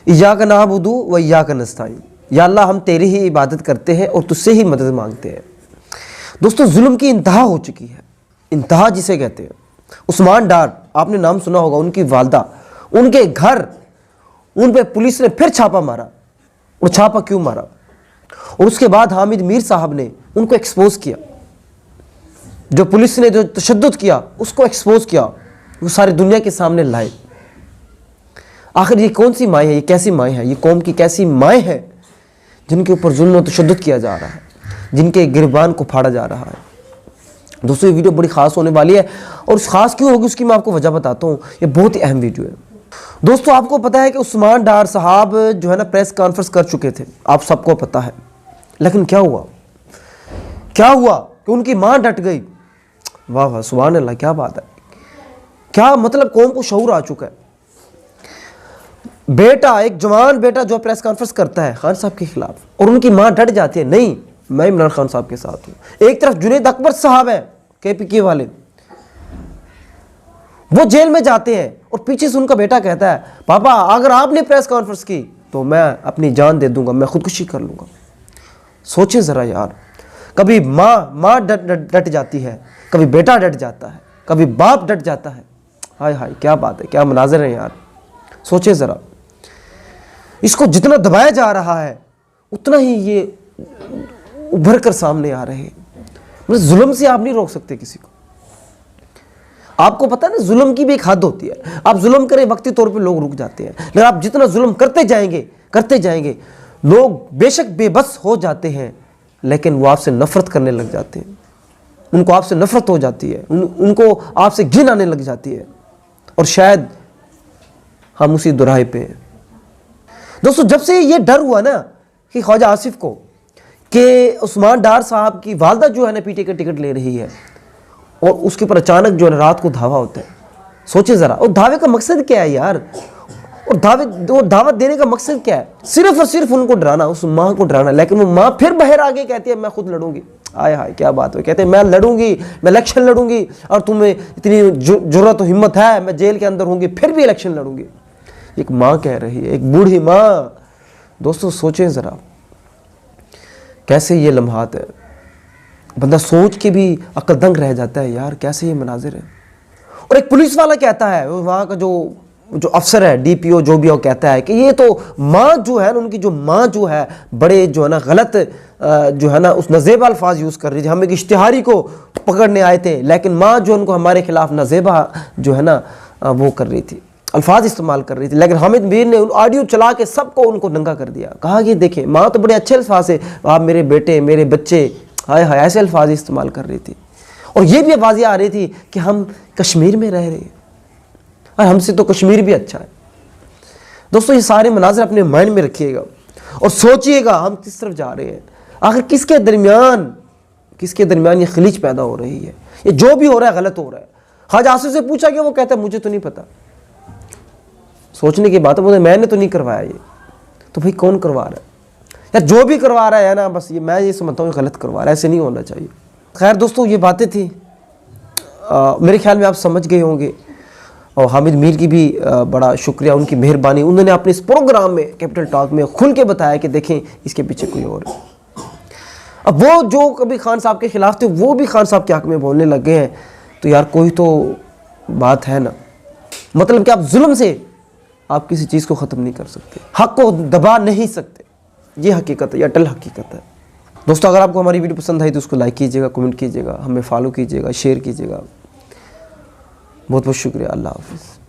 इय्याका नअबुदु व इय्याका नस्तईन, या अल्लाह हम तेरी ही इबादत करते हैं और तुझसे ही मदद मांगते हैं। दोस्तों जुल्म की इंतहा हो चुकी है, इंतहा जिसे कहते हैं। उस्मान डार, आपने नाम सुना होगा, उनकी वालदा, उनके घर, उन पे पुलिस ने फिर छापा मारा। और छापा क्यों मारा? और उसके बाद हामिद मीर साहब ने उनको एक्सपोज किया, जो पुलिस ने जो तशद्दुद किया उसको एक्सपोज किया, वो सारी दुनिया के सामने लाए। आखिर ये कौन सी माएँ है, ये कैसी माएँ है, ये कौम की कैसी माएँ है जिनके ऊपर जुल्म और तशद्दुद किया जा रहा है, जिनके गिरबान को फाड़ा जा रहा है। दोस्तों ये वीडियो बड़ी ख़ास होने वाली है, और ख़ास क्यों होगी उसकी मैं आपको वजह बताता हूँ। ये बहुत ही अहम वीडियो है। दोस्तों आपको पता है कि उस्मान डार साहब जो है ना प्रेस कॉन्फ्रेंस कर चुके थे, आप सबको पता है। लेकिन क्या हुआ? क्या हुआ कि उनकी माँ डट गई। वाह वाह, सुभान अल्लाह, क्या बात है। क्या मतलब कौम को शऊर आ चुका है। बेटा, एक जवान बेटा जो प्रेस कॉन्फ्रेंस करता है खान साहब के खिलाफ, और उनकी माँ डट जाती है, नहीं मैं इमरान खान साहब के साथ हूँ। एक तरफ जुनैद अकबर साहब है KPK वाले, वो जेल में जाते हैं, और पीछे से उनका बेटा कहता है पापा अगर आपने प्रेस कॉन्फ्रेंस की तो मैं अपनी जान दे दूंगा, मैं खुदकुशी कर लूंगा। सोचें ज़रा यार, कभी माँ डट जाती है, कभी बेटा डट जाता है, कभी बाप डट जाता है। हाय हाय, क्या बात है, क्या मनाज़र है यार। सोचें ज़रा, इसको जितना दबाया जा रहा है उतना ही ये उभर कर सामने आ रहे हैं। मतलब जुल्म से आप नहीं रोक सकते किसी को। आपको पता है ना, जुल्म की भी एक हद होती है। आप जुल्म करें वक्ती तौर पे लोग रुक जाते हैं, लेकिन आप जितना जुल्म करते जाएंगे लोग बेशक बेबस हो जाते हैं, लेकिन वो आपसे नफरत करने लग जाते हैं। उनको आपसे नफरत हो जाती है, उनको आपसे घिन आने लग जाती है। और शायद हम उसी दुराहे पे हैं। दोस्तों जब से ये डर हुआ ना कि ख्वाजा आसिफ को कि उस्मान डार साहब की वालदा जो है ना PTI का टिकट ले रही है, और उसके ऊपर अचानक जो है रात को धावा होता है। सोचे ज़रा, और धावे का मकसद क्या है यार? और दावत देने का मकसद क्या है? सिर्फ और सिर्फ उनको डराना, उस माँ को डराना। लेकिन वो माँ फिर बाहर आगे कहती है मैं खुद लड़ूंगी। आय हाय, क्या बात है। कहते हैं मैं लड़ूंगी, मैं इलेक्शन लड़ूंगी, और तुम्हें इतनी जुर्रत और हिम्मत है, मैं जेल के अंदर होंगी फिर भी इलेक्शन लड़ूंगी। एक माँ कह रही है, एक बूढ़ी माँ। दोस्तों सोचें ज़रा, कैसे ये लम्हात है, बंदा सोच के भी अक्लदंग रह जाता है यार, कैसे ये मनाजिर है। और एक पुलिस वाला कहता है, वहाँ का जो अफसर है, DPO जो भी है, वो कहता है कि ये तो माँ जो है ना, उनकी जो माँ जो है बड़े जो है ना गलत जो है ना उस नजेबा अल्फाज यूज़ कर रही थी। हम एक इश्तिहारी को पकड़ने आए थे, लेकिन माँ जो उनको हमारे खिलाफ नजेबा जो है ना वो कर रही थी, अल्फाज इस्तेमाल कर रही थी। लेकिन हामिद मीर ने ऑडियो चला के सबको उनको नंगा कर दिया। कहा कि देखें माँ तो बड़े अच्छे अल्फाज है, आप मेरे बेटे, मेरे बच्चे, हाय हाय, ऐसे अल्फाज इस्तेमाल कर रही थी। और ये भी आवाज़ें आ रही थी कि हम कश्मीर में रह रहे हैं और हमसे तो कश्मीर भी अच्छा है। दोस्तों ये सारे मनाज़र अपने माइंड में रखिएगा और सोचिएगा हम किस तरफ जा रहे हैं। आखिर किसके दरमियान ये खलीज पैदा हो रही है? ये जो भी हो रहा है गलत हो रहा है। ख्वाजा आसिफ से पूछा गया, वो कहता है मुझे तो नहीं पता। सोचने की बात है, बोले मैंने तो नहीं करवाया ये। तो भाई कौन करवा रहा है यार? जो भी करवा रहा है ना, बस ये मैं ये समझता हूँ गलत करवा रहा है, ऐसे नहीं होना चाहिए। खैर दोस्तों ये बातें थी, मेरे ख्याल में आप समझ गए होंगे। और हामिद मीर की भी बड़ा शुक्रिया, उनकी मेहरबानी। उन्होंने अपने इस प्रोग्राम में, कैपिटल टॉक में, खुल के बताया कि देखें इसके पीछे कोई और है। अब वो जो कभी खान साहब के खिलाफ थे वो भी खान साहब के हक में बोलने लग गए हैं। तो यार कोई तो बात है ना। मतलब कि आप जुल्म से आप किसी चीज़ को ख़त्म नहीं कर सकते, हक को दबा नहीं सकते। ये हकीकत है, ये अटल हकीकत है। दोस्तों अगर आपको हमारी वीडियो पसंद आई तो उसको लाइक कीजिएगा, कमेंट कीजिएगा, हमें फॉलो कीजिएगा, शेयर कीजिएगा। बहुत बहुत शुक्रिया। अल्लाह हाफ़िज़।